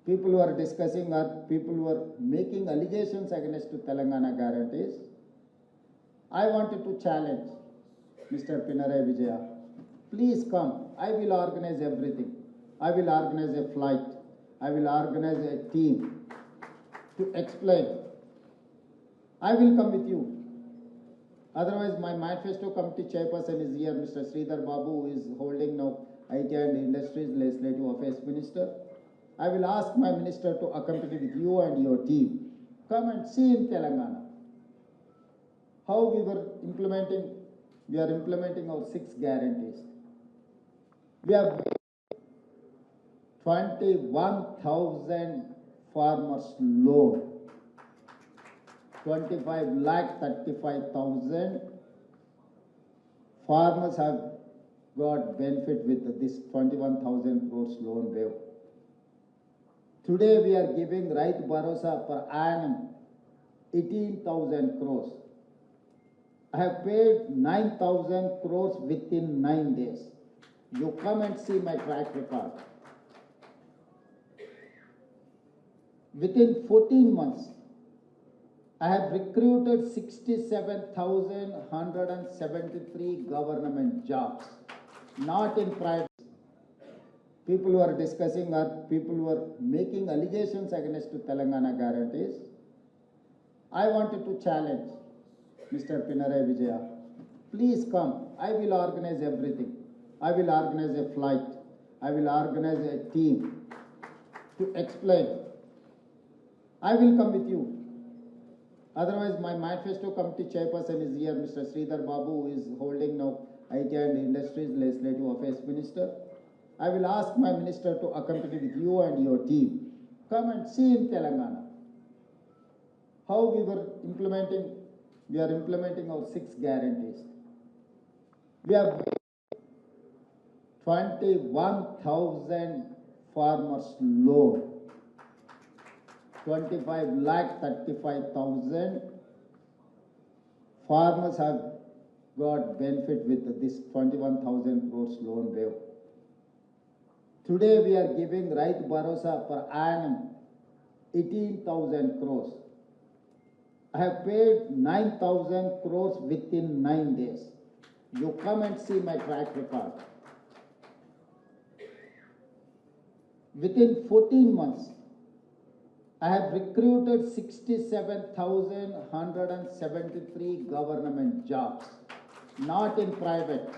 people who are discussing or people who are making allegations against Telangana guarantees, I wanted to challenge Mr. Pinarayi Vijaya. Please come. I will organize everything. I will organize a flight. I will organize a team to explain. I will come with you. Otherwise, my manifesto committee chairperson is here, Mr. Sridhar Babu, who is holding now IT and Industries Legislative Affairs Minister. I will ask my minister to accompany with you and your team. Come and see in Telangana how we are implementing our 6 guarantees. We have 21,000 farmers loan. 25,35,000 farmers have got benefit with this 21,000 crores loan wave. Today we are giving Raitu Bharosa per annum 18,000 crores. I have paid 9,000 crores within 9 days. You come and see my track record. Within 14 months, I have recruited 67,173 government jobs, not in private. People who are discussing or people who are making allegations against Telangana guarantees, I wanted to challenge Mr. Pinarayi Vijaya. Please come. I will organize everything. I will organize a flight. I will organize a team to explain. I will come with you. Otherwise, my manifesto committee chairperson is here, Mr. Sridhar Babu, who is holding now IT and Industries Legislative Affairs Minister. I will ask my minister to accompany with you and your team. Come and see in Telangana how we are implementing our 6 guarantees. We have 21,000 farmers loan. 25,35,000 farmers have got benefit with this 21,000 crores loan wave. Today we are giving Raitu Bharosa per annum 18,000 crores. I have paid 9,000 crores within 9 days. You come and see my track record. Within 14 months, I have recruited 67,173 government jobs, not in private.